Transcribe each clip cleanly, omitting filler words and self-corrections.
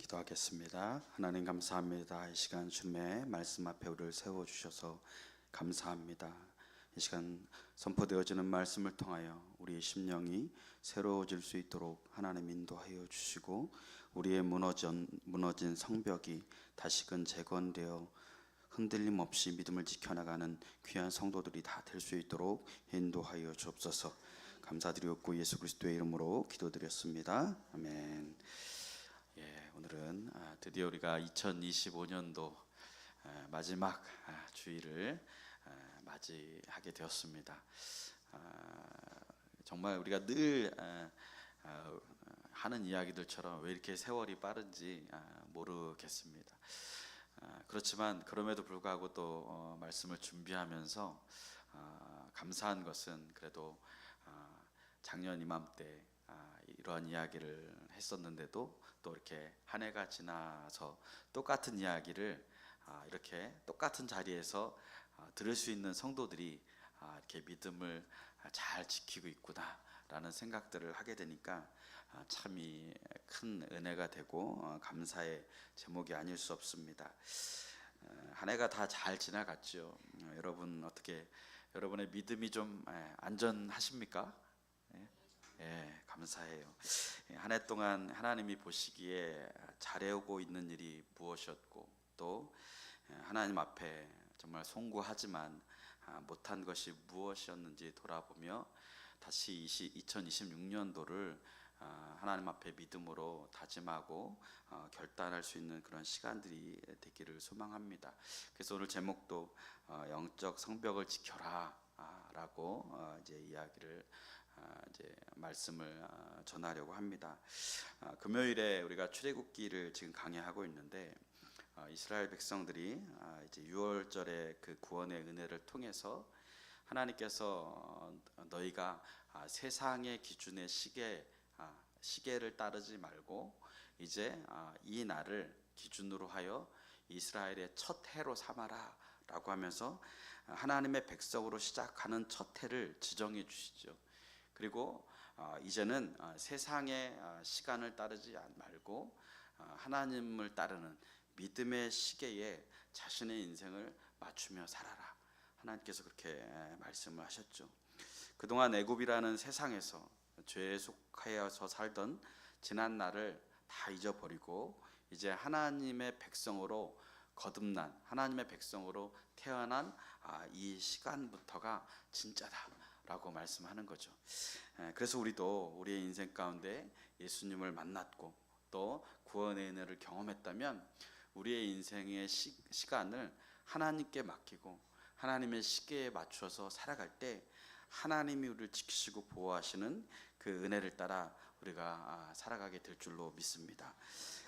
기도하겠습니다. 하나님 감사합니다. 이 시간 주님의 말씀 앞에 우리를 세워주셔서 감사합니다. 이 시간 선포되어지는 말씀을 통하여 우리의 심령이 새로워질 수 있도록 하나님 인도하여 주시고, 우리의 무너진 성벽이 다시금 재건되어 흔들림 없이 믿음을 지켜나가는 귀한 성도들이 다 될 수 있도록 인도하여 주옵소서. 감사드리옵고 예수 그리스도의 이름으로 기도드렸습니다. 아멘. 오늘은 드디어 우리가 2025년도 마지막 주일을 맞이하게 되었습니다. 정말 우리가 늘 하는 이야기들처럼 왜 이렇게 세월이 빠른지 모르겠습니다. 그렇지만 그럼에도 불구하고 또 말씀을 준비하면서 감사한 것은, 그래도 작년 이맘때 이러한 이야기를 했었는데도 또 이렇게 한 해가 지나서 똑같은 이야기를 이렇게 똑같은 자리에서 들을 수 있는 성도들이 이렇게 믿음을 잘 지키고 있구나라는 생각들을 하게 되니까 참 큰 은혜가 되고 감사의 제목이 아닐 수 없습니다. 한 해가 다 잘 지나갔죠. 여러분 어떻게, 여러분의 믿음이 좀 안전하십니까? 감사해요. 한 해 동안 하나님이 보시기에 잘해오고 있는 일이 무엇이었고, 또 하나님 앞에 정말 송구하지만 못한 것이 무엇이었는지 돌아보며 다시 2026년도를 하나님 앞에 믿음으로 다짐하고 결단할 수 있는 그런 시간들이 되기를 소망합니다. 그래서 오늘 제목도 영적 성벽을 지켜라 라고 이제 이야기를 이제 말씀을 전하려고 합니다. 금요일에 우리가 출애굽기를 지금 강의하고 있는데, 이스라엘 백성들이 이제 6월절의 그 구원의 은혜를 통해서 하나님께서 너희가 세상의 기준의 시계를 따르지 말고 이제 이 날을 기준으로 하여 이스라엘의 첫 해로 삼아라 라고 하면서 하나님의 백성으로 시작하는 첫 해를 지정해 주시죠. 그리고 이제는 세상의 시간을 따르지 말고 하나님을 따르는 믿음의 시계에 자신의 인생을 맞추며 살아라. 하나님께서 그렇게 말씀을 하셨죠. 그동안 애굽이라는 세상에서 죄에 속하여서 살던 지난 날을 다 잊어버리고 이제 하나님의 백성으로 거듭난, 하나님의 백성으로 태어난 이 시간부터가 진짜다 라고 말씀하는 거죠. 그래서 우리도 우리의 인생 가운데 예수님을 만났고 또 구원의 은혜를 경험했다면 우리의 인생의 시간을 하나님께 맡기고 하나님의 시계에 맞추어서 살아갈 때 하나님이 우리를 지키시고 보호하시는 그 은혜를 따라 우리가 살아가게 될 줄로 믿습니다.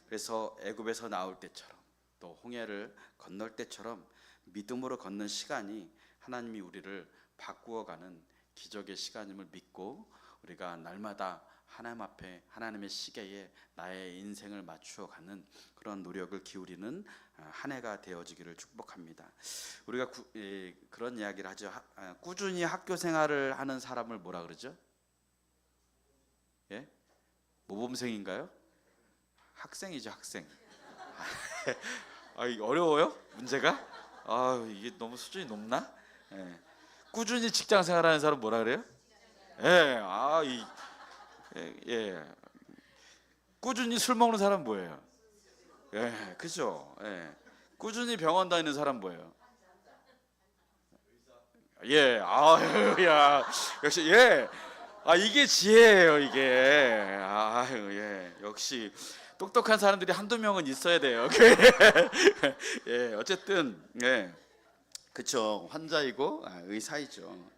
그래서 애굽에서 나올 때처럼 또 홍해를 건널 때처럼 믿음으로 걷는 시간이 하나님이 우리를 바꾸어가는 기적의 시간임을 믿고 우리가 날마다 하나님 앞에 하나님의 시계에 나의 인생을 맞추어 가는 그런 노력을 기울이는 한 해가 되어지기를 축복합니다. 우리가 그런 이야기를 하죠. 꾸준히 학교 생활을 하는 사람을 뭐라 그러죠? 모범생인가요? 학생이죠, 학생. 어려워요? 문제가? 이게 너무 수준이 높나? 꾸준히 직장 생활하는 사람 뭐라 그래요? 꾸준히 술 먹는 사람 뭐예요? 그죠? 꾸준히 병원 다니는 사람 뭐예요? 역시 이게 지혜예요, 이게. 역시 똑똑한 사람들이 한두 명은 있어야 돼요. 어쨌든 그렇죠. 환자이고 의사이죠.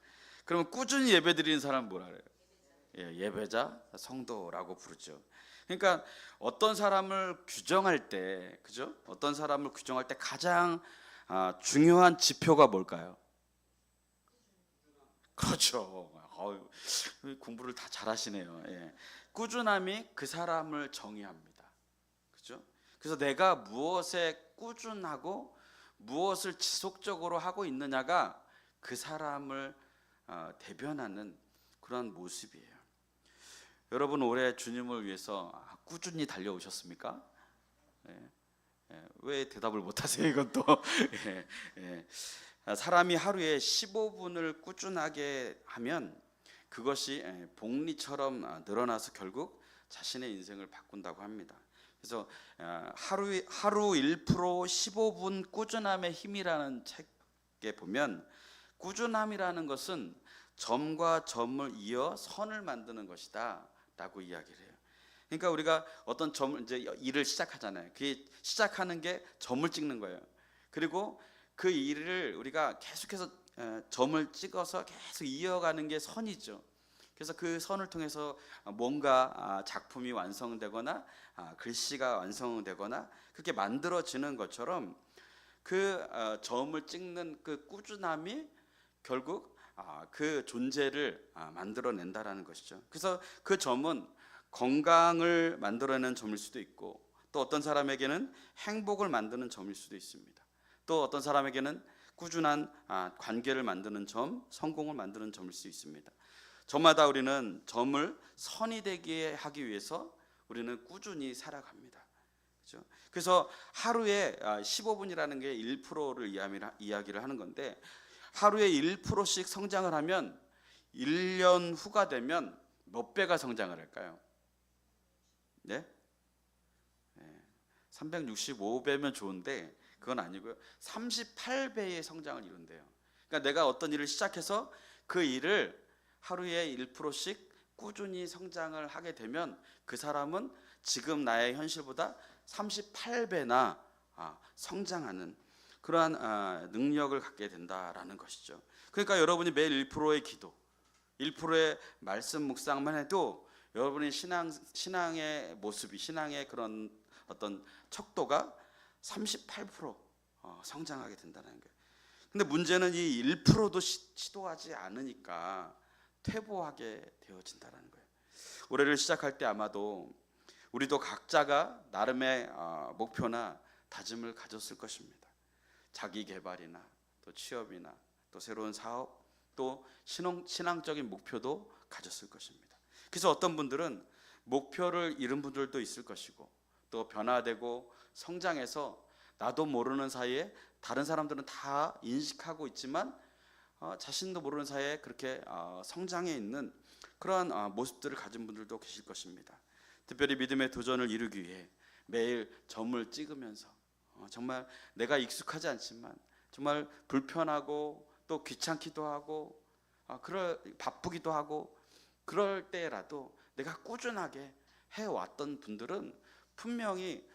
그러면 꾸준히 예배드리는 사람 뭐라 그래요? 예배자, 성도라고 부르죠. 그러니까 어떤 사람을 규정할 때, 그죠? 어떤 사람을 규정할 때 가장 중요한 지표가 뭘까요? 그렇죠. 공부를 다 잘하시네요. 꾸준함이 그 사람을 정의합니다. 그죠? 그래서 내가 무엇에 꾸준하고 무엇을 지속적으로 하고 있느냐가 그 사람을 대변하는 그런 모습이에요. 여러분 올해 주님을 위해서 꾸준히 달려오셨습니까? 왜 대답을 못하세요? 이건 또 예, 사람이 하루에 15분을 꾸준하게 하면 그것이 복리처럼 늘어나서 결국 자신의 인생을 바꾼다고 합니다. 그래서 하루 1% 15분 꾸준함의 힘이라는 책에 보면 꾸준함이라는 것은 점과 점을 이어 선을 만드는 것이다 라고 이야기를 해요. 그러니까 우리가 어떤 점을 이제 일을 시작하잖아요. 그 시작하는 게 점을 찍는 거예요. 그리고 그 일을 우리가 계속해서 점을 찍어서 계속 이어가는 게 선이죠. 그래서 그 선을 통해서 뭔가 작품이 완성되거나 글씨가 완성되거나 그렇게 만들어지는 것처럼 그 점을 찍는 그 꾸준함이 결국 그 존재를 만들어낸다라는 것이죠. 그래서 그 점은 건강을 만들어내는 점일 수도 있고, 또 어떤 사람에게는 행복을 만드는 점일 수도 있습니다. 또 어떤 사람에게는 꾸준한 관계를 만드는 점, 성공을 만드는 점일 수 있습니다. 저마다 우리는 점을 선이 되게 하기 위해서 우리는 꾸준히 살아갑니다. 그렇죠? 그래서 하루에 15분이라는 게 1%를 이야기를 하는 건데, 하루에 1%씩 성장을 하면 1년 후가 되면 몇 배가 성장을 할까요? 네? 365배면 좋은데 그건 아니고요. 38배의 성장을 이룬대요. 그러니까 내가 어떤 일을 시작해서 그 일을 하루에 1%씩 꾸준히 성장을 하게 되면 그 사람은 지금 나의 현실보다 38배나 성장하는 그러한 능력을 갖게 된다라는 것이죠. 그러니까 여러분이 매일 1%의 기도, 1%의 말씀 묵상만 해도 여러분의 신앙의 모습이, 신앙의 그런 어떤 척도가 38% 성장하게 된다는 거예요. 근데 문제는 이 1%도 시도하지 않으니까 퇴보하게 되어진다는 거예요. 올해를 시작할 때 아마도 우리도 각자가 나름의 목표나 다짐을 가졌을 것입니다. 자기 개발이나 또 취업이나 또 새로운 사업, 또 신앙적인 목표도 가졌을 것입니다. 그래서 어떤 분들은 목표를 잃은 분들도 있을 것이고, 또 변화되고 성장해서 나도 모르는 사이에 다른 사람들은 다 인식하고 있지만 자신도 모르는 사이에 그렇게 성장해 있는 그러한 모습들을 가진 분들도 계실 것입니다. 특별히 믿음의 도전을 이루기 위해 매일 점을 찍으면서 정말 내가 익숙하지 않지만 정말 불편하고 또 귀찮기도 하고 바쁘기도 하고 그럴 때라도 내가 꾸준하게 해왔던 분들은 분명히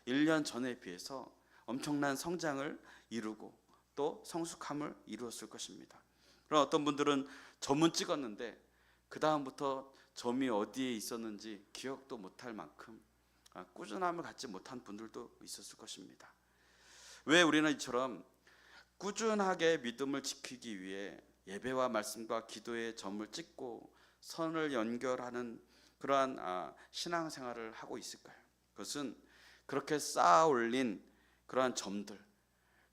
1년 전에 비해서 엄청난 성장을 이루고 또 성숙함을 이루었을 것입니다. 그럼 어떤 분들은 점은 찍었는데 그 다음부터 점이 어디에 있었는지 기억도 못할 만큼 꾸준함을 갖지 못한 분들도 있었을 것입니다. 왜 우리는 이처럼 꾸준하게 믿음을 지키기 위해 예배와 말씀과 기도의 점을 찍고 선을 연결하는 그러한 신앙생활을 하고 있을까요? 그것은 그렇게 쌓아 올린 그러한 점들,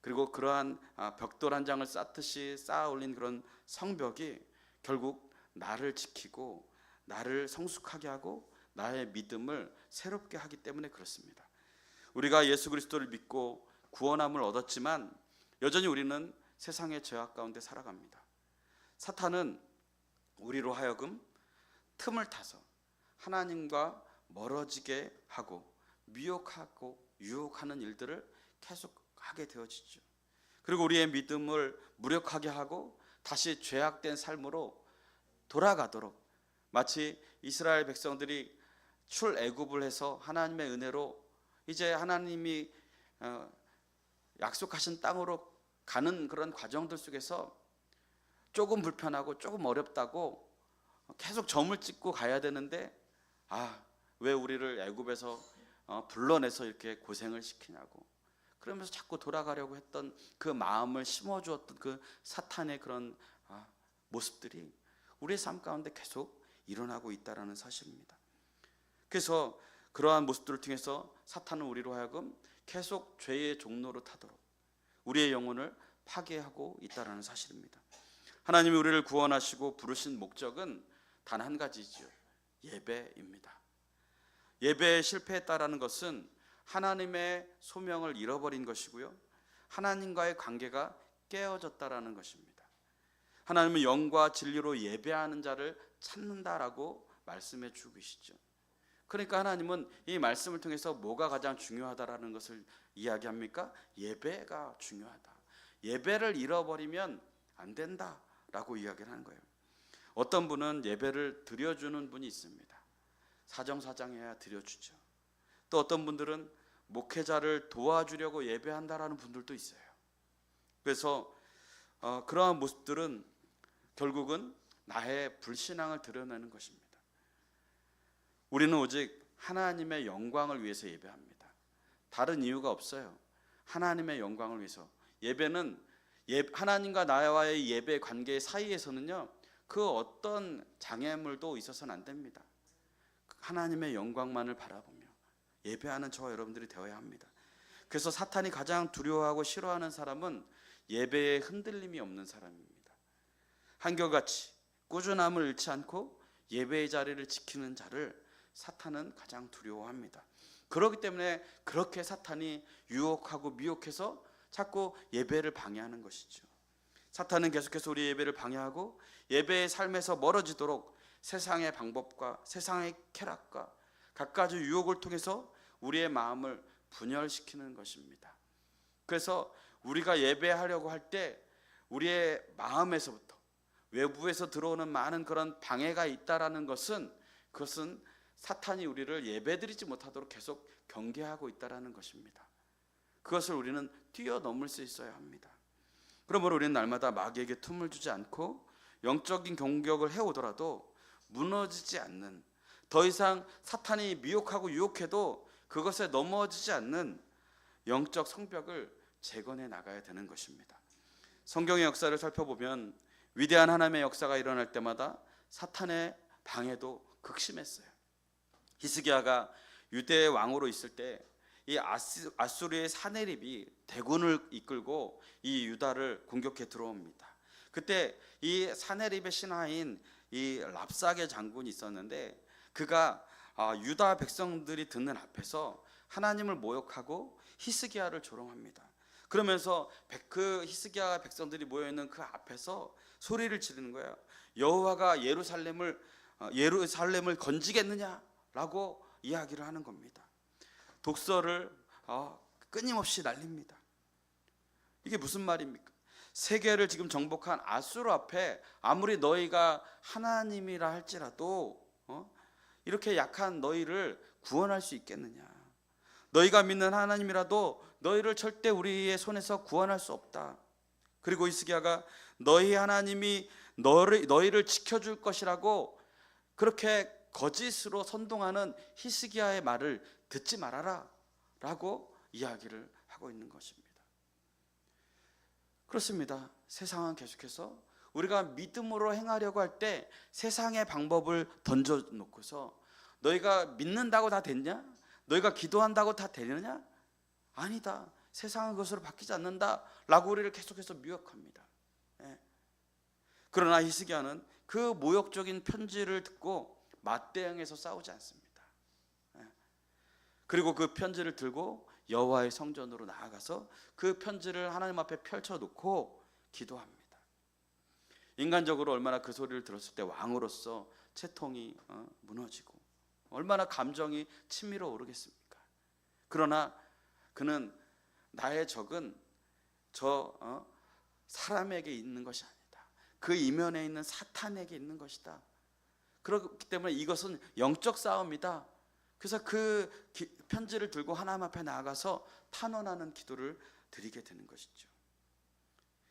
그리고 그러한 벽돌 한 장을 쌓듯이 쌓아 올린 그런 성벽이 결국 나를 지키고 나를 성숙하게 하고 나의 믿음을 새롭게 하기 때문에 그렇습니다. 우리가 예수 그리스도를 믿고 구원함을 얻었지만 여전히 우리는 세상의 죄악 가운데 살아갑니다. 사탄은 우리로 하여금 틈을 타서 하나님과 멀어지게 하고 미혹하고 유혹하는 일들을 계속 하게 되어지죠. 그리고 우리의 믿음을 무력하게 하고 다시 죄악된 삶으로 돌아가도록, 마치 이스라엘 백성들이 출애굽을 해서 하나님의 은혜로 이제 하나님이 약속하신 땅으로 가는 그런 과정들 속에서 조금 불편하고 조금 어렵다고 계속 점을 찍고 가야 되는데 왜 우리를 애굽에서 불러내서 이렇게 고생을 시키냐고 그러면서 자꾸 돌아가려고 했던 그 마음을 심어주었던 그 사탄의 그런 모습들이 우리의 삶 가운데 계속 일어나고 있다는 사실입니다. 그래서 그러한 모습들을 통해서 사탄은 우리로 하여금 계속 죄의 종로로 타도록 우리의 영혼을 파괴하고 있다는 사실입니다. 하나님이 우리를 구원하시고 부르신 목적은 단 한 가지죠. 예배입니다. 예배에 실패했다라는 것은 하나님의 소명을 잃어버린 것이고요. 하나님과의 관계가 깨어졌다라는 것입니다. 하나님은 영과 진리로 예배하는 자를 찾는다라고 말씀해 주고 계시죠. 그러니까 하나님은 이 말씀을 통해서 뭐가 가장 중요하다라는 것을 이야기합니까? 예배가 중요하다. 예배를 잃어버리면 안 된다라고 이야기를 하는 거예요. 어떤 분은 예배를 드려주는 분이 있습니다. 사정사정해야 드려주죠. 또 어떤 분들은 목회자를 도와주려고 예배한다라는 분들도 있어요. 그래서 그러한 모습들은 결국은 나의 불신앙을 드러내는 것입니다. 우리는 오직 하나님의 영광을 위해서 예배합니다. 다른 이유가 없어요. 하나님의 영광을 위해서. 예배는 하나님과 나와의 예배 관계 사이에서는요, 그 어떤 장애물도 있어서는 안 됩니다. 하나님의 영광만을 바라보며 예배하는 저와 여러분들이 되어야 합니다. 그래서 사탄이 가장 두려워하고 싫어하는 사람은 예배에 흔들림이 없는 사람입니다. 한결같이 꾸준함을 잃지 않고 예배의 자리를 지키는 자를 사탄은 가장 두려워합니다. 그렇기 때문에 그렇게 사탄이 유혹하고 미혹해서 자꾸 예배를 방해하는 것이죠. 사탄은 계속해서 우리 예배를 방해하고 예배의 삶에서 멀어지도록 세상의 방법과 세상의 쾌락과 갖가지 유혹을 통해서 우리의 마음을 분열시키는 것입니다. 그래서 우리가 예배하려고 할 때 우리의 마음에서부터 외부에서 들어오는 많은 그런 방해가 있다라는 것은, 그것은 사탄이 우리를 예배드리지 못하도록 계속 경계하고 있다라는 것입니다. 그것을 우리는 뛰어넘을 수 있어야 합니다. 그러므로 우리는 날마다 마귀에게 틈을 주지 않고 영적인 공격을 해오더라도 무너지지 않는, 더 이상 사탄이 미혹하고 유혹해도 그것에 넘어지지 않는 영적 성벽을 재건해 나가야 되는 것입니다. 성경의 역사를 살펴보면 위대한 하나님의 역사가 일어날 때마다 사탄의 방해도 극심했어요. 히스기야가 유대의 왕으로 있을 때 이 아수르의 사네립이 대군을 이끌고 이 유다를 공격해 들어옵니다. 그때 이 사네립의 신하인 이 랍사게 장군이 있었는데, 그가 유다 백성들이 듣는 앞에서 하나님을 모욕하고 히스기야를 조롱합니다. 그러면서 그 히스기야 백성들이 모여있는 그 앞에서 소리를 지르는 거예요. 여호와가 예루살렘을 건지겠느냐라고 이야기를 하는 겁니다. 독서를 끊임없이 날립니다. 이게 무슨 말입니까? 세계를 지금 정복한 아수르 앞에 아무리 너희가 하나님이라 할지라도 이렇게 약한 너희를 구원할 수 있겠느냐? 너희가 믿는 하나님이라도 너희를 절대 우리의 손에서 구원할 수 없다. 그리고 히스기야가 너희 하나님이 너희를 지켜줄 것이라고 그렇게 거짓으로 선동하는 히스기야의 말을 듣지 말아라 라고 이야기를 하고 있는 것입니다. 그렇습니다. 세상은 계속해서 우리가 믿음으로 행하려고 할 때 세상의 방법을 던져놓고서 너희가 믿는다고 다 됐냐? 너희가 기도한다고 다 되느냐? 아니다. 세상은 그것으로 바뀌지 않는다 라고 우리를 계속해서 미혹합니다. 그러나 히스기야는 그 모욕적인 편지를 듣고 맞대응해서 싸우지 않습니다. 그리고 그 편지를 들고 여호와의 성전으로 나아가서 그 편지를 하나님 앞에 펼쳐놓고 기도합니다. 인간적으로 얼마나 그 소리를 들었을 때 왕으로서 채통이 무너지고 얼마나 감정이 치밀어 오르겠습니까? 그러나 그는 나의 적은 저 사람에게 있는 것이 아니다. 그 이면에 있는 사탄에게 있는 것이다. 그렇기 때문에 이것은 영적 싸움이다. 그래서 그 편지를 들고 하나님 앞에 나아가서 탄원하는 기도를 드리게 되는 것이죠.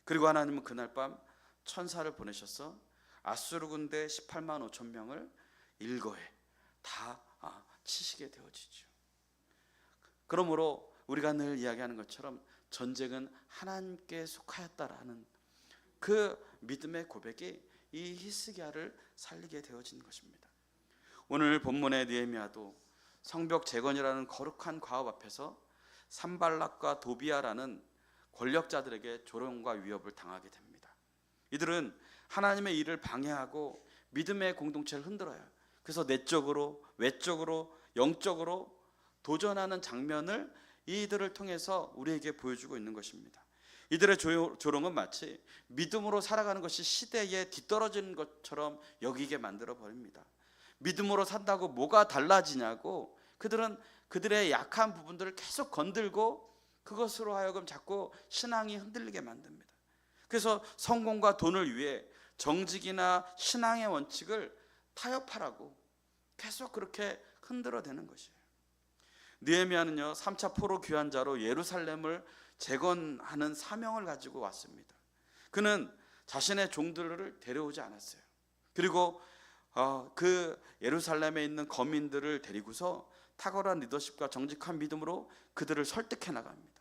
그리고 하나님은 그날 밤 천사를 보내셔서 아수르 군대 18만 5천 명을 일거에 다 치시게 되어지죠. 그러므로 우리가 늘 이야기하는 것처럼 전쟁은 하나님께 속하였다라는 그 믿음의 고백이 이 히스기야를 살리게 되어진 것입니다. 오늘 본문의 느헤미야도 성벽 재건이라는 거룩한 과업 앞에서 산발락과 도비아라는 권력자들에게 조롱과 위협을 당하게 됩니다. 이들은 하나님의 일을 방해하고 믿음의 공동체를 흔들어요. 그래서 내적으로, 외적으로, 영적으로 도전하는 장면을 이들을 통해서 우리에게 보여주고 있는 것입니다. 이들의 조롱은 마치 믿음으로 살아가는 것이 시대에 뒤떨어지는 것처럼 여기게 만들어 버립니다. 믿음으로 산다고 뭐가 달라지냐고 그들은 그들의 약한 부분들을 계속 건들고 그것으로 하여금 자꾸 신앙이 흔들리게 만듭니다. 그래서 성공과 돈을 위해 정직이나 신앙의 원칙을 타협하라고 계속 그렇게 흔들어대는 것이에요. 느헤미야는요 3차 포로 귀환자로 예루살렘을 재건하는 사명을 가지고 왔습니다. 그는 자신의 종들을 데려오지 않았어요. 그리고 그 예루살렘에 있는 거민들을 데리고서 탁월한 리더십과 정직한 믿음으로 그들을 설득해 나갑니다.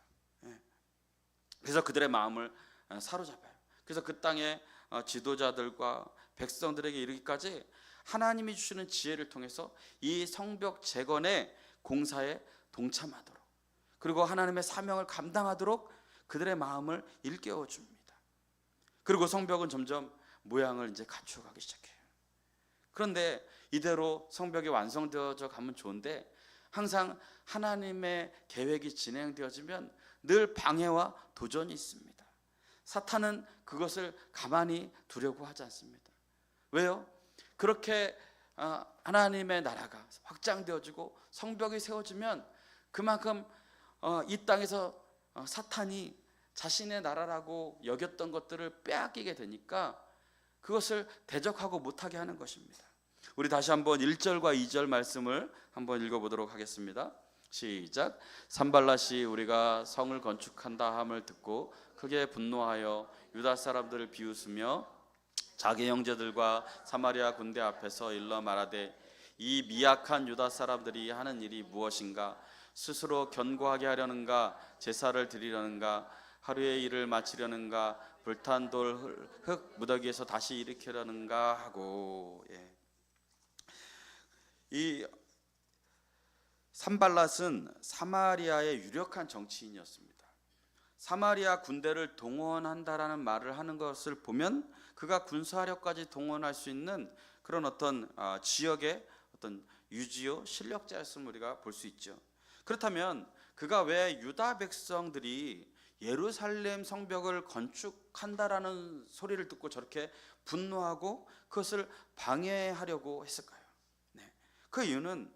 그래서 그들의 마음을 사로잡아요. 그래서 그 땅의 지도자들과 백성들에게 이르기까지 하나님이 주시는 지혜를 통해서 이 성벽 재건의 공사에 동참하도록, 그리고 하나님의 사명을 감당하도록 그들의 마음을 일깨워 줍니다. 그리고 성벽은 점점 모양을 이제 갖추어가기 시작해요. 그런데 이대로 성벽이 완성되어져 가면 좋은데 항상 하나님의 계획이 진행되어지면 늘 방해와 도전이 있습니다. 사탄은 그것을 가만히 두려고 하지 않습니다. 왜요? 그렇게 하나님의 나라가 확장되어지고 성벽이 세워지면 그만큼 이 땅에서 사탄이 자신의 나라라고 여겼던 것들을 빼앗기게 되니까 그것을 대적하고 못하게 하는 것입니다. 우리 다시 한번 1절과 2절 말씀을 한번 읽어보도록 하겠습니다. 시작. 산발랏이 우리가 성을 건축한다 함을 듣고 크게 분노하여 유다 사람들을 비웃으며 자기 형제들과 사마리아 군대 앞에서 일러 말하되 이 미약한 유다 사람들이 하는 일이 무엇인가? 스스로 견고하게 하려는가? 제사를 드리려는가? 하루의 일을 마치려는가? 불탄 돌 흙 무더기에서 다시 일으키려는가 하고. 이 산발랏은 사마리아의 유력한 정치인이었습니다. 사마리아 군대를 동원한다라는 말을 하는 것을 보면 그가 군사력까지 동원할 수 있는 그런 어떤 지역의 어떤 유지요 실력자였음을 우리가 볼 수 있죠. 그렇다면 그가 왜 유다 백성들이 예루살렘 성벽을 건축한다라는 소리를 듣고 저렇게 분노하고 그것을 방해하려고 했을까요? 그 이유는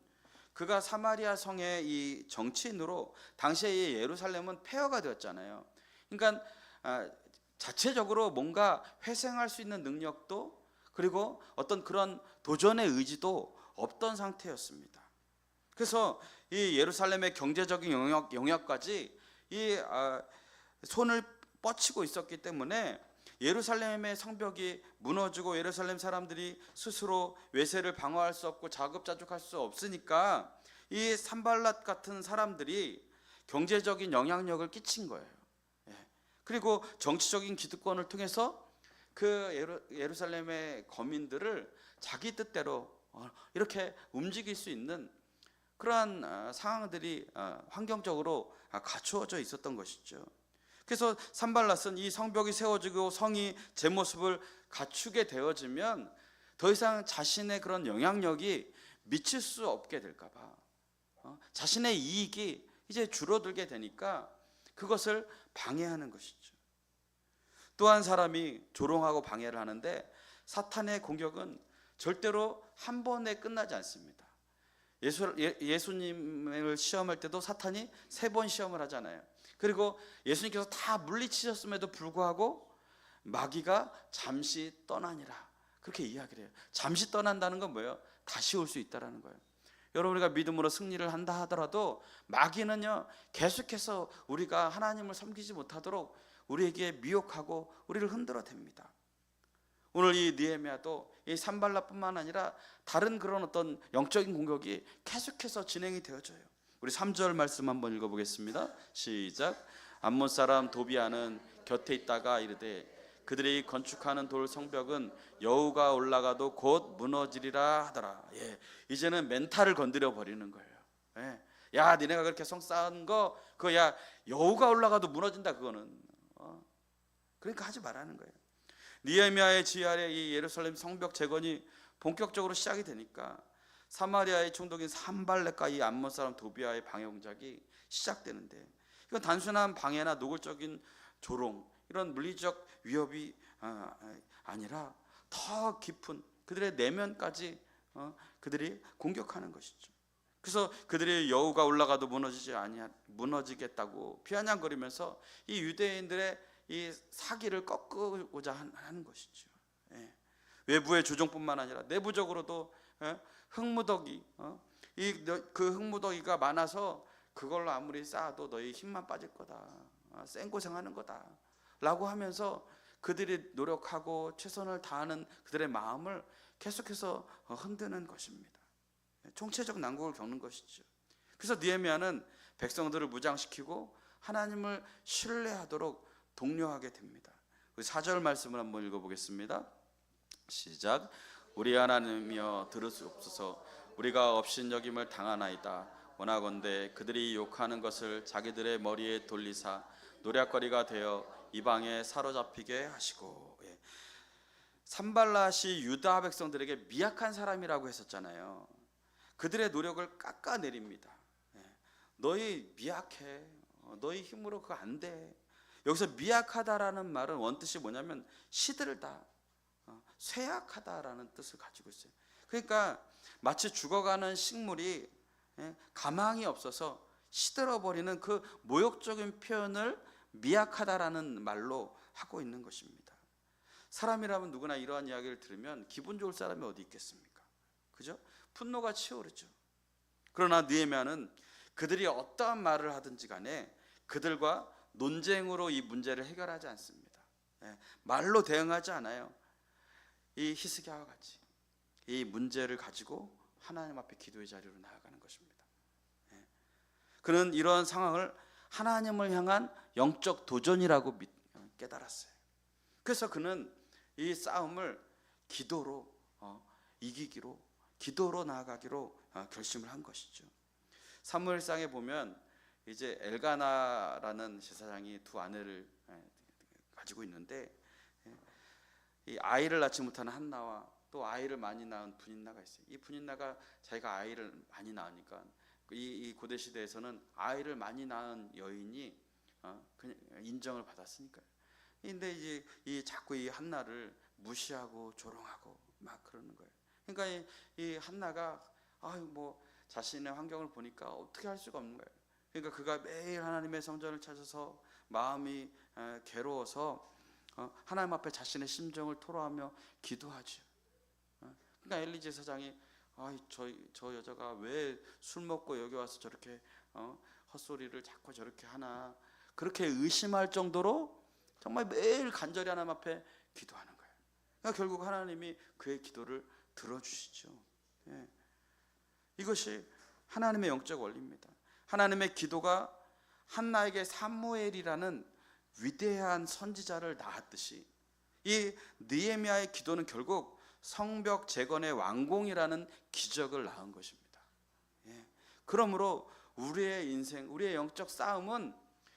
그가 사마리아 성의 이 정치인으로 당시에 이 예루살렘은 폐허가 되었잖아요. 그러니까 자체적으로 뭔가 회생할 수 있는 능력도 그리고 어떤 그런 도전의 의지도 없던 상태였습니다. 그래서 이 예루살렘의 경제적인 영역까지 이 손을 뻗치고 있었기 때문에 예루살렘의 성벽이 무너지고 예루살렘 사람들이 스스로 외세를 방어할 수 없고 자급자족할 수 없으니까 이 산발랏 같은 사람들이 경제적인 영향력을 끼친 거예요. 그리고 정치적인 기득권을 통해서 그 예루살렘의 거민들을 자기 뜻대로 이렇게 움직일 수 있는 그러한 상황들이 환경적으로 갖추어져 있었던 것이죠. 그래서 산발랏은 이 성벽이 세워지고 성이 제 모습을 갖추게 되어지면 더 이상 자신의 그런 영향력이 미칠 수 없게 될까 봐 자신의 이익이 이제 줄어들게 되니까 그것을 방해하는 것이죠. 또 한 사람이 조롱하고 방해를 하는데 사탄의 공격은 절대로 한 번에 끝나지 않습니다. 예수님을 시험할 때도 사탄이 3번 시험을 하잖아요. 그리고 예수님께서 다 물리치셨음에도 불구하고 마귀가 잠시 떠나니라 그렇게 이야기를 해요. 잠시 떠난다는 건 뭐예요? 다시 올 수 있다는 거예요. 여러분, 우리가 믿음으로 승리를 한다 하더라도 마귀는요 계속해서 우리가 하나님을 섬기지 못하도록 우리에게 미혹하고 우리를 흔들어댑니다. 오늘 이 느헤미야도 이 산발랏뿐만 아니라 다른 그런 어떤 영적인 공격이 계속해서 진행이 되어져요. 우리 3절 말씀 한번 읽어보겠습니다. 시작. 암몬 사람 도비아는 곁에 있다가 이르되 그들이 건축하는 돌 성벽은 여우가 올라가도 곧 무너지리라 하더라. 이제는 멘탈을 건드려 버리는 거예요. 야, 니네가 그렇게 성 쌓은 거 그거 야 여우가 올라가도 무너진다 그거는. 그러니까 하지 말라는 거예요. 느헤미야의 지휘 아래 이 예루살렘 성벽 재건이 본격적으로 시작이 되니까 사마리아의 총독인 산발렛과 이 암몬 사람 도비아의 방해 공작이 시작되는데, 이건 단순한 방해나 노골적인 조롱, 이런 물리적 위협이 아니라 더 깊은 그들의 내면까지 그들이 공격하는 것이죠. 그래서 그들의 여우가 올라가도 무너지겠다고 비아냥거리면서 이 유대인들의 이 사기를 꺾고자 하는 것이죠. 외부의 조종뿐만 아니라 내부적으로도 흙무더기, 그 흙무더기가 많아서 그걸로 아무리 쌓아도 너희 힘만 빠질 거다, 생고생하는 거다 라고 하면서 그들이 노력하고 최선을 다하는 그들의 마음을 계속해서 흔드는 것입니다. 총체적 난국을 겪는 것이죠. 그래서 느헤미야는 백성들을 무장시키고 하나님을 신뢰하도록 독려하게 됩니다. 4절 말씀을 한번 읽어보겠습니다. 시작. 우리 하나님이여 들으시옵소서. 우리가 업신여김을 당하나이다. 원하건대 그들이 욕하는 것을 자기들의 머리에 돌리사 노략거리가 되어 이방에 사로잡히게 하시고. 산발랏이 유다 백성들에게 미약한 사람이라고 했었잖아요. 그들의 노력을 깎아내립니다. 너희 미약해, 너희 힘으로 그거 안 돼. 여기서 미약하다라는 말은 원뜻이 뭐냐면 시들다, 쇠약하다라는 뜻을 가지고 있어요. 그러니까 마치 죽어가는 식물이 가망이 없어서 시들어버리는 그 모욕적인 표현을 미약하다라는 말로 하고 있는 것입니다. 사람이라면 누구나 이러한 이야기를 들으면 기분 좋을 사람이 어디 있겠습니까? 그죠? 분노가 치오르죠. 그러나 느헤미야는 그들이 어떠한 말을 하든지 간에 그들과 논쟁으로 이 문제를 해결하지 않습니다. 말로 대응하지 않아요. 이 히스기야와 같이 이 문제를 가지고 하나님 앞에 기도의 자리로 나아가는 것입니다. 그는 이러한 상황을 하나님을 향한 영적 도전이라고 깨달았어요. 그래서 그는 이 싸움을 기도로 이기기로, 기도로 나아가기로 결심을 한 것이죠. 사무엘상에 보면 이제 엘가나라는 제사장이 두 아내를 가지고 있는데, 이 아이를 낳지 못하는 한나와 또 아이를 많이 낳은 분인나가 있어요. 이 분인나가 자기가 아이를 많이 낳으니까 이 고대 시대에서는 아이를 많이 낳은 여인이 인정을 받았으니까요. 근데 이제 자꾸 이 한나를 무시하고 조롱하고 막 그러는 거예요. 그러니까 이 한나가 뭐 자신의 환경을 보니까 어떻게 할 수가 없는 거예요. 그러니까 그가 매일 하나님의 성전을 찾아서 마음이 괴로워서 하나님 앞에 자신의 심정을 토로하며 기도하죠. 그러니까 엘리 제사장이 저 여자가 왜 술 먹고 여기 와서 저렇게 헛소리를 자꾸 저렇게 하나, 그렇게 의심할 정도로 정말 매일 간절히 하나님 앞에 기도하는 거예요. 그러니까 결국 하나님이 그의 기도를 들어주시죠. 이것이 하나님의 영적 원리입니다. 하나님의 기도가 한나에게 사무엘이라는 위대한 선지자를 낳았듯이 이 느헤미야의 기도는 결국 성벽 재건의 완공이라는 기적을 낳은 것입니다. 그러므로 우리의 인생, 우리의 영적 싸움은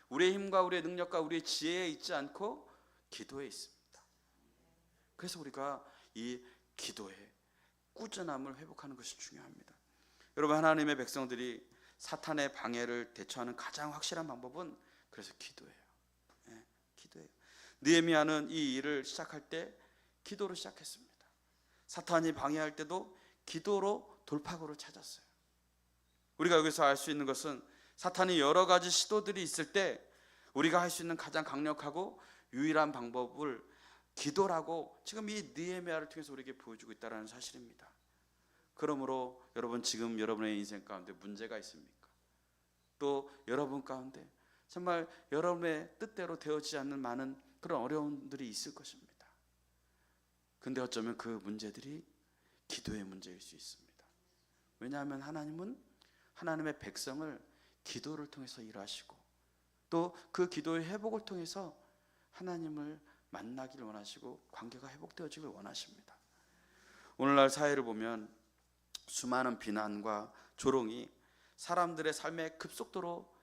우리의 힘과 우리의 능력과 우리의 지혜에 있지 않고 기도에 있습니다. 그래서 우리가 이 기도에 꾸준함을 회복하는 것이 중요합니다. 여러분, 하나님의 백성들이 사탄의 방해를 대처하는 가장 확실한 방법은 그래서 기도예요. 기도예요. 느헤미야는 이 일을 시작할 때 기도로 시작했습니다. 사탄이 방해할 때도 기도로 돌파구를 찾았어요. 우리가 여기서 알 수 있는 것은 사탄이 여러 가지 시도들이 있을 때 우리가 할 수 있는 가장 강력하고 유일한 방법을 기도라고 지금 이 느헤미야를 통해서 우리에게 보여주고 있다는 사실입니다. 그러므로 여러분, 지금 여러분의 인생 가운데 문제가 있습니까? 또 여러분 가운데 정말 여러분의 뜻대로 되어지지 않는 많은 그런 어려움들이 있을 것입니다. 근데 어쩌면 그 문제들이 기도의 문제일 수 있습니다. 왜냐하면 하나님은 하나님의 백성을 기도를 통해서 일하시고 또 그 기도의 회복을 통해서 하나님을 만나기를 원하시고 관계가 회복되어지길 원하십니다. 오늘날 사회를 보면 수많은 비난과 조롱이 사람들의 삶에 급속도로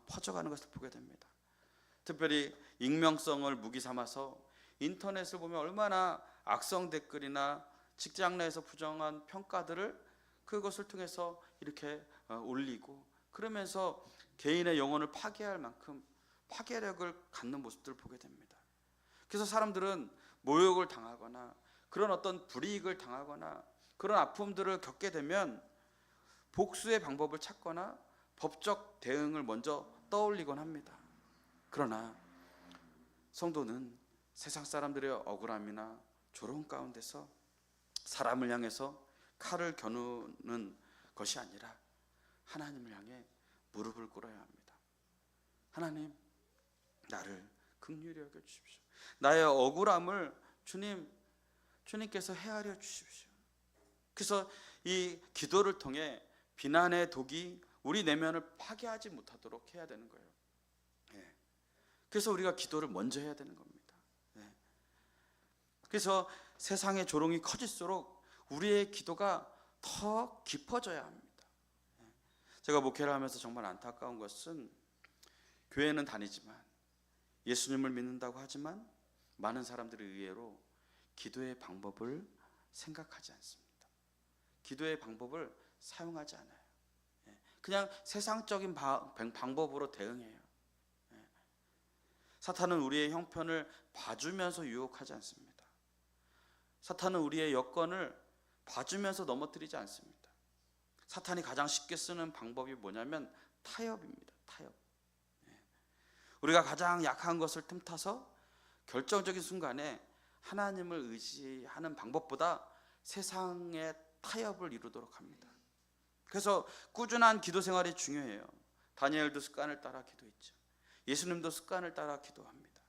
퍼져가는 것을 보게 됩니다. 특별히 익명성을 무기 삼아서 인터넷을 보면 얼마나 악성 댓글이나 직장 내에서 부정한 평가들을 그것을 통해서 이렇게 올리고, 그러면서 개인의 영혼을 파괴할 만큼 파괴력을 갖는 모습들을 보게 됩니다. 그래서 사람들은 모욕을 당하거나 그런 어떤 불이익을 당하거나 그런 아픔들을 겪게 되면 복수의 방법을 찾거나 법적 대응을 먼저 떠올리곤 합니다. 그러나 성도는 세상 사람들의 억울함이나 조롱 가운데서 사람을 향해서 칼을 겨누는 것이 아니라 하나님을 향해 무릎을 꿇어야 합니다. 하나님, 나를 긍휼히 여겨 주십시오. 나의 억울함을 주님께서 헤아려 주십시오. 그래서 이 기도를 통해 비난의 독이 우리 내면을 파괴하지 못하도록 해야 되는 거예요. 그래서 우리가 기도를 먼저 해야 되는 겁니다. 그래서 세상의 조롱이 커질수록 우리의 기도가 더 깊어져야 합니다. 제가 목회를 하면서 정말 안타까운 것은 교회는 다니지만 예수님을 믿는다고 하지만 많은 사람들의 의외로 기도의 방법을 생각하지 않습니다. 기도의 방법을 사용하지 않아요. 그냥 세상적인 방법으로 대응해요. 사탄은 우리의 형편을 봐주면서 유혹하지 않습니다. 사탄은 우리의 여건을 봐주면서 넘어뜨리지 않습니다. 사탄이 가장 쉽게 쓰는 방법이 뭐냐면 타협입니다. 타협. 우리가 가장 약한 것을 틈타서 결정적인 순간에 하나님을 의지하는 방법보다 세상의 타협을 이루도록 합니다. 그래서 꾸준한 기도 생활이 중요해요. 다니엘도 습관을 따라 기도했죠. 예수님도 습관을 따라 기도합니다.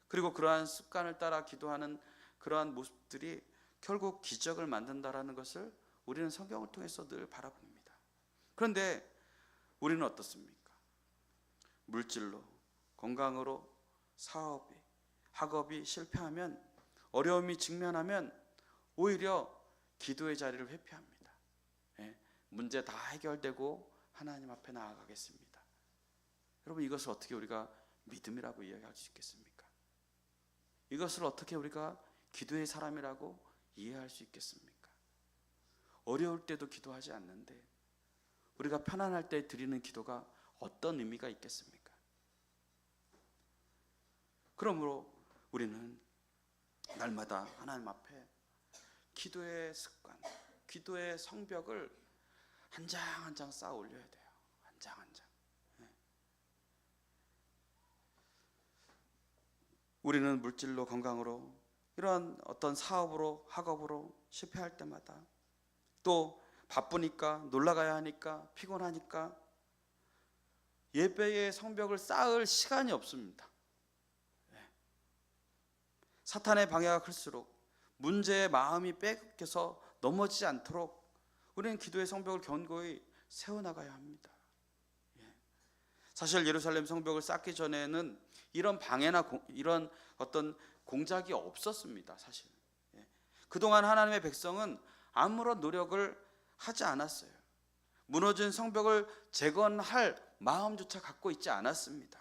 그리고 그러한 습관을 따라 기도하는 그러한 모습들이 결국 기적을 만든다라는 것을 우리는 성경을 통해서 늘 바라봅니다. 그런데 우리는 어떻습니까? 물질로, 건강으로, 사업이, 학업이 실패하면, 어려움이 직면하면 오히려 기도의 자리를 회피합니다. 문제 다 해결되고 하나님 앞에 나아가겠습니다. 여러분, 이것을 어떻게 우리가 믿음이라고 이야기할 수 있겠습니까? 이것을 어떻게 우리가 기도의 사람이라고 이해할 수 있겠습니까? 어려울 때도 기도하지 않는데 우리가 편안할 때 드리는 기도가 어떤 의미가 있겠습니까? 그러므로 우리는 날마다 하나님 앞에 기도의 습관, 기도의 성벽을 한 장 한 장 쌓아 올려야 돼요. 한 장 한 장. 우리는 물질로, 건강으로, 이런 어떤 사업으로, 학업으로 실패할 때마다, 또 바쁘니까, 놀러가야 하니까, 피곤하니까 예배의 성벽을 쌓을 시간이 없습니다. 사탄의 방해가 클수록 문제의 마음이 빼앗겨서 넘어지지 않도록 우리는 기도의 성벽을 견고히 세워나가야 합니다. 사실 예루살렘 성벽을 쌓기 전에는 이런 방해나 이런 어떤 공작이 없었습니다. 사실 그동안 하나님의 백성은 아무런 노력을 하지 않았어요. 무너진 성벽을 재건할 마음조차 갖고 있지 않았습니다.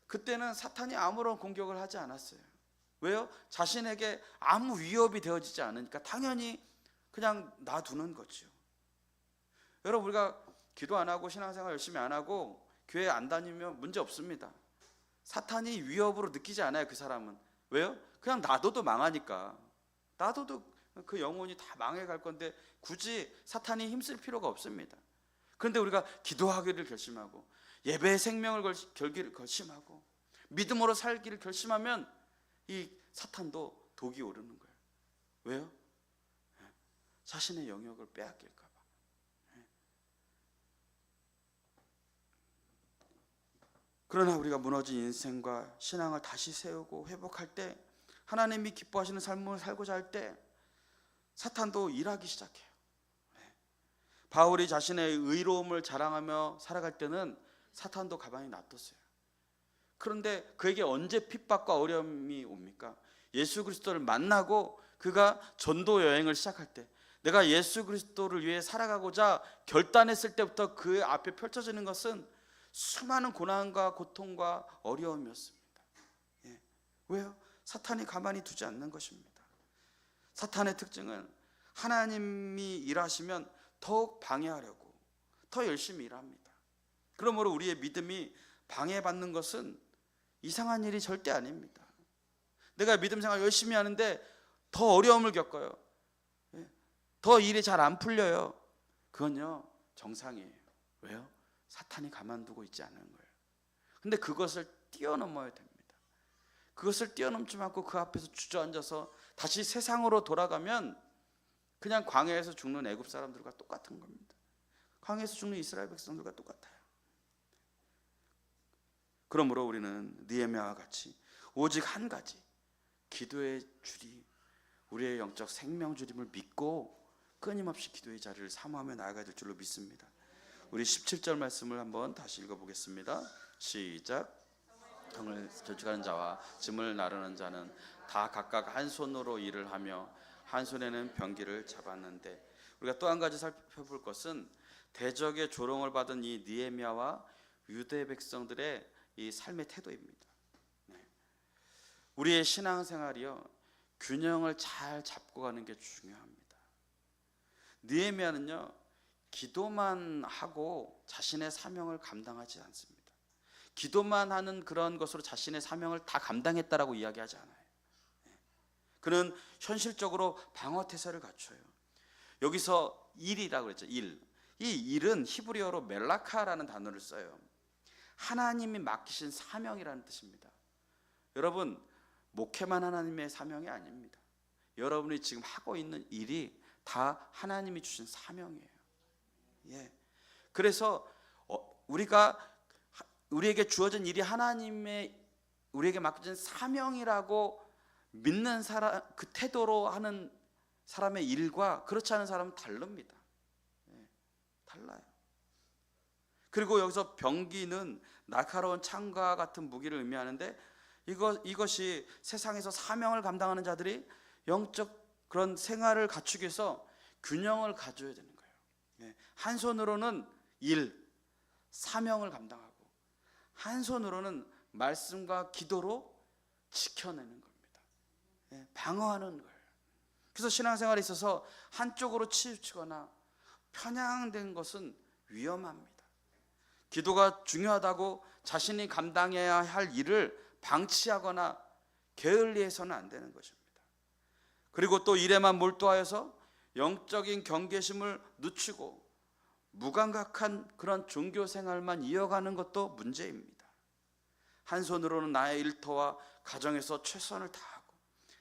그때는 사탄이 아무런 공격을 하지 않았어요. 왜요? 자신에게 아무 위협이 되어지지 않으니까 당연히 그냥 놔두는 거죠. 여러분, 우리가 기도 안 하고 신앙생활 열심히 안 하고 교회 안 다니면 문제 없습니다. 사탄이 위협으로 느끼지 않아요. 그 사람은. 왜요? 그냥 놔둬도 망하니까. 놔둬도 그 영혼이 다 망해갈 건데 굳이 사탄이 힘쓸 필요가 없습니다. 그런데 우리가 기도하기를 결심하고 예배의 생명을 걸기를 결심하고 믿음으로 살기를 결심하면 이 사탄도 독이 오르는 거예요. 왜요? 자신의 영역을 빼앗길까 봐. 그러나 우리가 무너진 인생과 신앙을 다시 세우고 회복할 때, 하나님이 기뻐하시는 삶을 살고자 할 때 사탄도 일하기 시작해요. 바울이 자신의 의로움을 자랑하며 살아갈 때는 사탄도 가만히 놔뒀어요. 그런데 그에게 언제 핍박과 어려움이 옵니까? 예수 그리스도를 만나고 그가 전도 여행을 시작할 때, 내가 예수 그리스도를 위해 살아가고자 결단했을 때부터 그 앞에 펼쳐지는 것은 수많은 고난과 고통과 어려움이었습니다. 왜요? 사탄이 가만히 두지 않는 것입니다. 사탄의 특징은 하나님이 일하시면 더욱 방해하려고 더 열심히 일합니다. 그러므로 우리의 믿음이 방해받는 것은 이상한 일이 절대 아닙니다. 내가 믿음 생활 열심히 하는데 더 어려움을 겪어요. 더 일이 잘 안 풀려요. 그건요, 정상이에요. 왜요? 사탄이 가만두고 있지 않은 거예요. 근데 그것을 뛰어넘어야 됩니다. 그것을 뛰어넘지 않고 그 앞에서 주저앉아서 다시 세상으로 돌아가면 그냥 광야에서 죽는 애굽 사람들과 똑같은 겁니다. 광야에서 죽는 이스라엘 백성들과 똑같아요. 그러므로 우리는 느헤미야와 같이 오직 한 가지, 기도의 줄이 우리의 영적 생명줄임을 믿고 끊임없이 기도의 자리를 사모하며 나아가야 될 줄로 믿습니다. 우리 17절 말씀을 한번 다시 읽어보겠습니다. 시작. 성을 저축하는 자와 짐을 나르는 자는 다 각각 한 손으로 일을 하며 한 손에는 병기를 잡았는데, 우리가 또 한 가지 살펴볼 것은 대적의 조롱을 받은 이 느헤미야와 유대 백성들의 이 삶의 태도입니다. 우리의 신앙생활이요, 균형을 잘 잡고 가는 게 중요합니다. 느헤미야는요, 기도만 하고 자신의 사명을 감당하지 않습니다. 기도만 하는 그런 것으로 자신의 사명을 다 감당했다라고 이야기하지 않아요. 그는 현실적으로 방어태세를 갖춰요. 여기서 일이라고 그랬죠. 일. 이 일은 히브리어로 멜라카라는 단어를 써요. 하나님이 맡기신 사명이라는 뜻입니다. 여러분, 목회만 하나님의 사명이 아닙니다. 여러분이 지금 하고 있는 일이 다 하나님이 주신 사명이에요. 그래서 우리에게 주어진 일이 하나님의 우리에게 맡겨진 사명이라고 믿는 사람, 그 태도로 하는 사람의 일과 그렇지 않은 사람은 다릅니다. 달라요. 그리고 여기서 병기는 날카로운 창과 같은 무기를 의미하는데, 이것이 세상에서 사명을 감당하는 자들이 영적 그런 생활을 갖추기 위해서 균형을 가져야 되는 거예요. 한 손으로는 일, 사명을 감당하고 한 손으로는 말씀과 기도로 지켜내는 겁니다. 방어하는 거예요. 그래서 신앙생활에 있어서 한쪽으로 치우치거나 편향된 것은 위험합니다. 기도가 중요하다고 자신이 감당해야 할 일을 방치하거나 게을리해서는 안 되는 것입니다. 그리고 또 일에만 몰두하여서 영적인 경계심을 늦추고 무감각한 그런 종교 생활만 이어가는 것도 문제입니다. 한 손으로는 나의 일터와 가정에서 최선을 다하고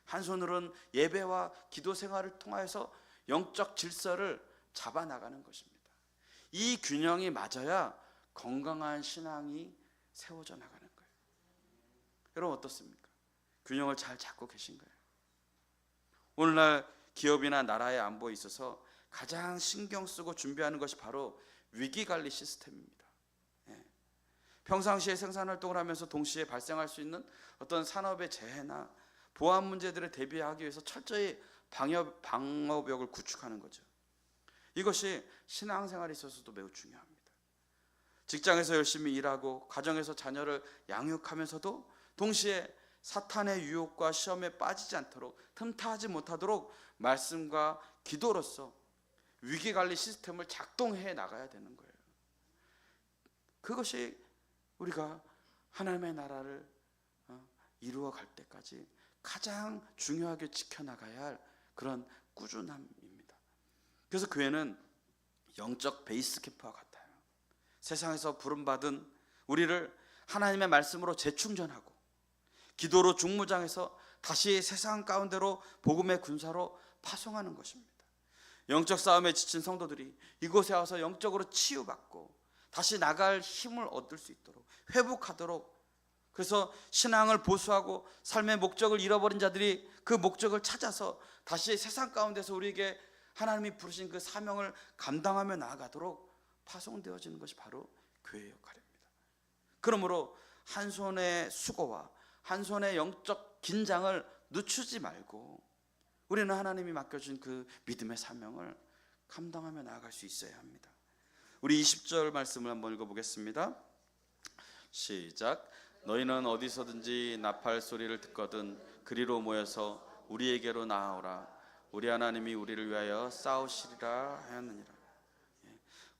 한 손으로는 예배와 기도 생활을 통하여서 영적 질서를 잡아나가는 것입니다. 이 균형이 맞아야 건강한 신앙이 세워져 나가는 거예요. 여러분 어떻습니까? 균형을 잘 잡고 계신가요? 오늘날 기업이나 나라의 안보에 있어서 가장 신경 쓰고 준비하는 것이 바로 위기관리 시스템입니다. 평상시에 생산활동을 하면서 동시에 발생할 수 있는 어떤 산업의 재해나 보안 문제들에 대비하기 위해서 철저히 방어벽을 구축하는 거죠. 이것이 신앙생활에 있어서도 매우 중요합니다. 직장에서 열심히 일하고 가정에서 자녀를 양육하면서도 동시에 사탄의 유혹과 시험에 빠지지 않도록, 틈타지 못하도록 말씀과 기도로서 위기관리 시스템을 작동해 나가야 되는 거예요. 그것이 우리가 하나님의 나라를 이루어 갈 때까지 가장 중요하게 지켜나가야 할 그런 꾸준함입니다. 그래서 교회는 영적 베이스 캠프와 같아요. 세상에서 부름받은 우리를 하나님의 말씀으로 재충전하고 기도로 중무장해서 다시 세상 가운데로 복음의 군사로 파송하는 것입니다. 영적 싸움에 지친 성도들이 이곳에 와서 영적으로 치유받고 다시 나갈 힘을 얻을 수 있도록, 회복하도록, 그래서 신앙을 보수하고 삶의 목적을 잃어버린 자들이 그 목적을 찾아서 다시 세상 가운데서 우리에게 하나님이 부르신 그 사명을 감당하며 나아가도록 파송되어지는 것이 바로 교회의 역할입니다. 그러므로 한 손의 수고와 한 손의 영적 긴장을 늦추지 말고 우리는 하나님이 맡겨준 그 믿음의 사명을 감당하며 나아갈 수 있어야 합니다. 우리 20절 말씀을 한번 읽어보겠습니다. 시작. 너희는 어디서든지 나팔 소리를 듣거든 그리로 모여서 우리에게로 나아오라. 우리 하나님이 우리를 위하여 싸우시리라 하였느니라.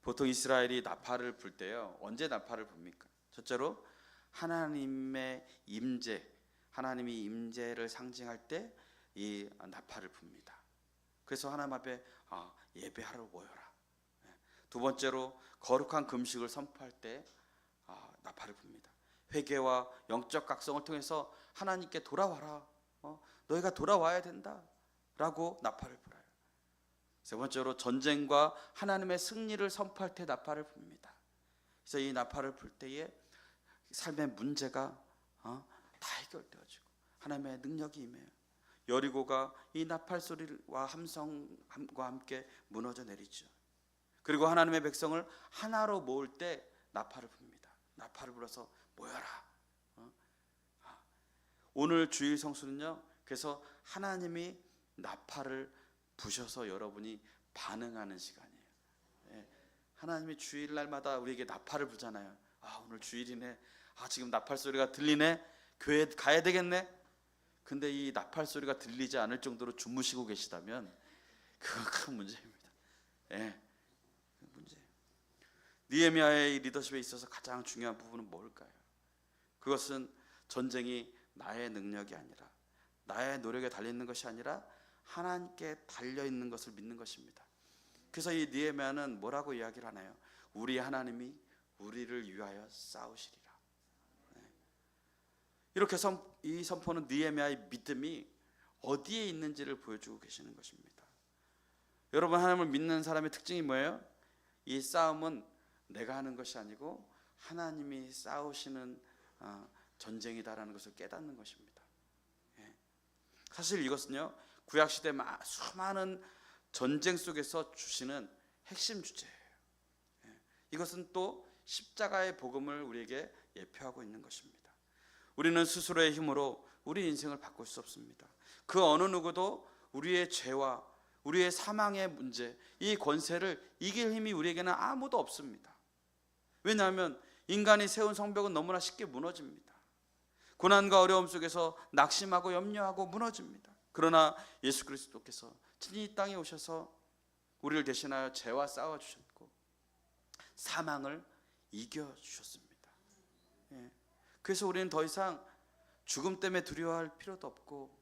보통 이스라엘이 나팔을 불 때요, 언제 나팔을 붑니까? 첫째로 하나님의 임재, 하나님이 임재를 상징할 때 이 나팔을 붑니다. 그래서 하나님 앞에 예배하러 모여라. 두 번째로 거룩한 금식을 선포할 때 나팔을 붑니다. 회개와 영적 각성을 통해서 하나님께 돌아와라. 너희가 돌아와야 된다 라고 나팔을 불어요. 세 번째로 전쟁과 하나님의 승리를 선포할 때 나팔을 붑니다. 그래서 이 나팔을 불 때에 삶의 문제가 다 해결되어지고 하나님의 능력이 임해요. 여리고가 이 나팔 소리와 함성과 함께 무너져 내리죠. 그리고 하나님의 백성을 하나로 모을 때 나팔을 붑니다. 나팔을 불어서 모여라. 오늘 주일 성수는요, 그래서 하나님이 나팔을 부셔서 여러분이 반응하는 시간이에요. 하나님이 주일날마다 우리에게 나팔을 부잖아요. 오늘 주일이네. 지금 나팔 소리가 들리네. 교회 가야 되겠네. 근데 이 나팔 소리가 들리지 않을 정도로 주무시고 계시다면 그건 큰 문제입니다. 문제. 느헤미야의 리더십에 있어서 가장 중요한 부분은 뭘까요? 그것은 전쟁이 나의 능력이 아니라, 나의 노력에 달려있는 것이 아니라 하나님께 달려있는 것을 믿는 것입니다. 그래서 이 느헤미야는 뭐라고 이야기를 하나요? 우리 하나님이 우리를 위하여 싸우시리라. 이렇게 이 선포는 느헤미야의 믿음이 어디에 있는지를 보여주고 계시는 것입니다. 여러분, 하나님을 믿는 사람의 특징이 뭐예요? 이 싸움은 내가 하는 것이 아니고 하나님이 싸우시는 전쟁이다라는 것을 깨닫는 것입니다. 사실 이것은요, 구약시대 수많은 전쟁 속에서 주시는 핵심 주제예요. 이것은 또 십자가의 복음을 우리에게 예표하고 있는 것입니다. 우리는 스스로의 힘으로 우리 인생을 바꿀 수 없습니다. 그 어느 누구도 우리의 죄와 우리의 사망의 문제, 이 권세를 이길 힘이 우리에게는 아무도 없습니다. 왜냐하면 인간이 세운 성벽은 너무나 쉽게 무너집니다. 고난과 어려움 속에서 낙심하고 염려하고 무너집니다. 그러나 예수 그리스도께서 친히 이 땅에 오셔서 우리를 대신하여 죄와 싸워주셨고 사망을 이겨주셨습니다. 그래서 우리는 더 이상 죽음 때문에 두려워할 필요도 없고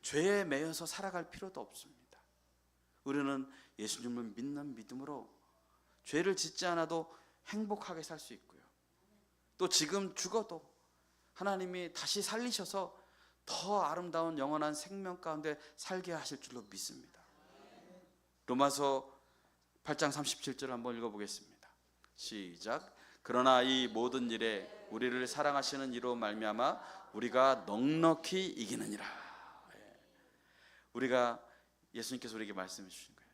죄에 매여서 살아갈 필요도 없습니다. 우리는 예수님을 믿는 믿음으로 죄를 짓지 않아도 행복하게 살 수 있고요, 또 지금 죽어도 하나님이 다시 살리셔서 더 아름다운 영원한 생명 가운데 살게 하실 줄로 믿습니다. 로마서 8장 37절 한번 읽어보겠습니다. 시작. 그러나 이 모든 일에 우리를 사랑하시는 이로 말미암아 우리가 넉넉히 이기느니라. 우리가, 예수님께서 우리에게 말씀해 주신 거예요.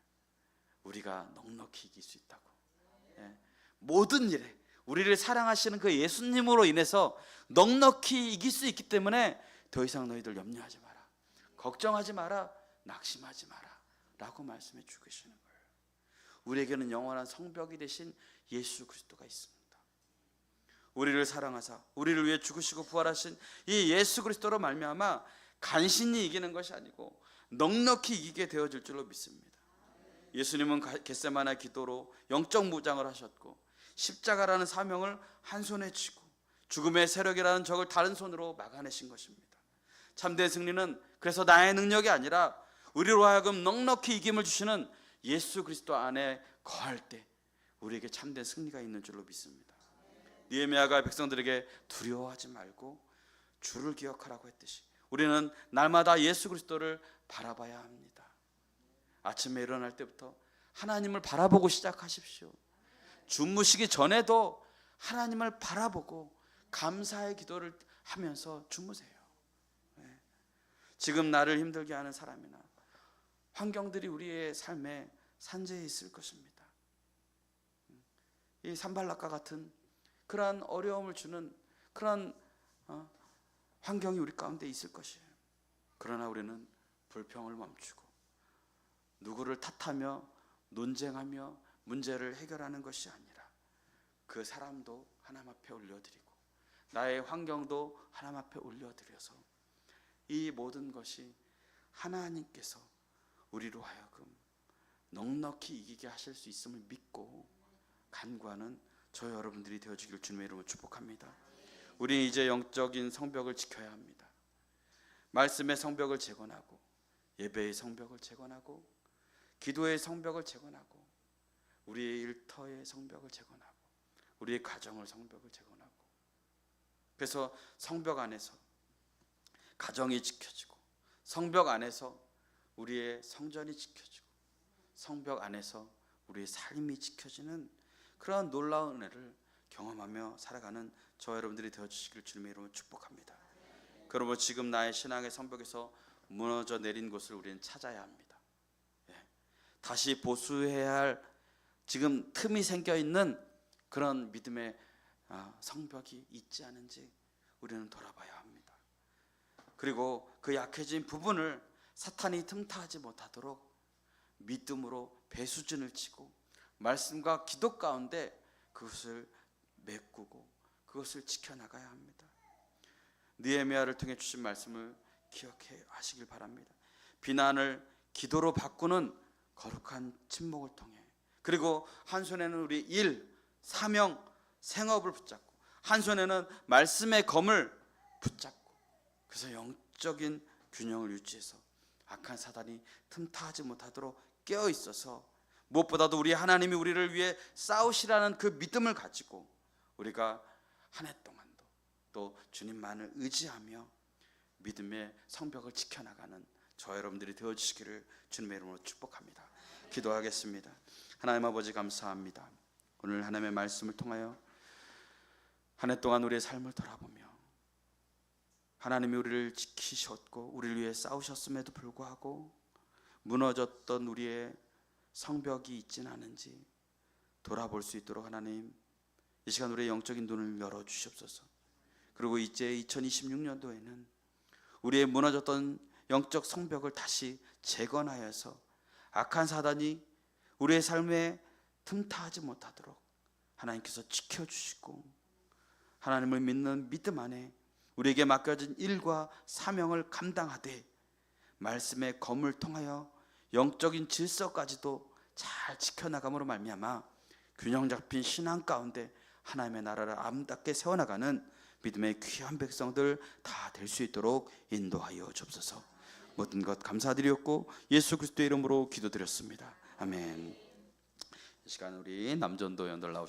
우리가 넉넉히 이길 수 있다고. 모든 일에 우리를 사랑하시는 그 예수님으로 인해서 넉넉히 이길 수 있기 때문에 더 이상 너희들 염려하지 마라, 걱정하지 마라, 낙심하지 마라 라고 말씀해 주고 계시는 거예요. 우리에게는 영원한 성벽이 되신 예수 그리스도가 있습니다. 우리를 사랑하사 우리를 위해 죽으시고 부활하신 이 예수 그리스도로 말미암아 간신히 이기는 것이 아니고 넉넉히 이기게 되어질 줄로 믿습니다. 예수님은 겟세마네 기도로 영적 무장을 하셨고 십자가라는 사명을 한 손에 쥐고 죽음의 세력이라는 적을 다른 손으로 막아내신 것입니다. 참된 승리는 그래서 나의 능력이 아니라 우리로 하여금 넉넉히 이김을 주시는 예수 그리스도 안에 거할 때 우리에게 참된 승리가 있는 줄로 믿습니다. 느헤미야가 백성들에게 두려워하지 말고 주를 기억하라고 했듯이 우리는 날마다 예수 그리스도를 바라봐야 합니다. 아침에 일어날 때부터 하나님을 바라보고 시작하십시오. 주무시기 전에도 하나님을 바라보고 감사의 기도를 하면서 주무세요. 지금 나를 힘들게 하는 사람이나 환경들이 우리의 삶에 산재해 있을 것입니다. 이 산발락과 같은 그러한 어려움을 주는 그러한 환경이 우리 가운데 있을 것이에요. 그러나 우리는 불평을 멈추고 누구를 탓하며 논쟁하며 문제를 해결하는 것이 아니라 그 사람도 하나님 앞에 올려드리고 나의 환경도 하나님 앞에 올려드려서 이 모든 것이 하나님께서 우리로 하여금 넉넉히 이기게 하실 수 있음을 믿고 간구하는 저 여러분들이 되어주기를 주님의 이름으로 축복합니다. 우리는 이제 영적인 성벽을 지켜야 합니다. 말씀의 성벽을 재건하고, 예배의 성벽을 재건하고, 기도의 성벽을 재건하고, 우리의 일터의 성벽을 재건하고, 우리의 가정을 성벽을 재건하고, 그래서 성벽 안에서 가정이 지켜지고, 성벽 안에서 우리의 성전이 지켜지고, 성벽 안에서 우리의 삶이 지켜지는 그런 놀라운 은혜를 경험하며 살아가는 저 여러분들이 되어주시길 주님의 이름으로 축복합니다. 그러므로 지금 나의 신앙의 성벽에서 무너져 내린 곳을 우리는 찾아야 합니다. 다시 보수해야 할 지금 틈이 생겨있는 그런 믿음의 성벽이 있지 않은지 우리는 돌아봐야 합니다. 그리고 그 약해진 부분을 사탄이 틈타하지 못하도록 믿음으로 배수진을 치고 말씀과 기도 가운데 그것을 메꾸고 그것을 지켜나가야 합니다. 느헤미야를 통해 주신 말씀을 기억해 하시길 바랍니다. 비난을 기도로 바꾸는 거룩한 침묵을 통해, 그리고 한 손에는 우리 일, 사명, 생업을 붙잡고 한 손에는 말씀의 검을 붙잡고, 그래서 영적인 균형을 유지해서 악한 사단이 틈타하지 못하도록 깨어 있어서, 무엇보다도 우리 하나님이 우리를 위해 싸우시라는 그 믿음을 가지고 우리가 한 해 동안도 또 주님만을 의지하며 믿음의 성벽을 지켜나가는 저 여러분들이 되어주시기를 주님의 이름으로 축복합니다. 기도하겠습니다. 하나님 아버지 감사합니다. 오늘 하나님의 말씀을 통하여 한 해 동안 우리의 삶을 돌아보며 하나님이 우리를 지키셨고 우리를 위해 싸우셨음에도 불구하고 무너졌던 우리의 성벽이 있지는 않은지 돌아볼 수 있도록 하나님 이 시간 우리의 영적인 눈을 열어주시옵소서. 그리고 이제 2026년도에는 우리의 무너졌던 영적 성벽을 다시 재건하여서 악한 사단이 우리의 삶에 틈타하지 못하도록 하나님께서 지켜주시고, 하나님을 믿는 믿음 안에 우리에게 맡겨진 일과 사명을 감당하되 말씀의 검을 통하여 영적인 질서까지도 잘 지켜나감으로 말미암아 균형 잡힌 신앙 가운데 하나님의 나라를 아름답게 세워나가는 믿음의 귀한 백성들 다 될 수 있도록 인도하여 주옵소서. 모든 것 감사드렸고 예수 그리스도의 이름으로 기도드렸습니다. 아멘. 이 시간 우리 남전도 연들 나오시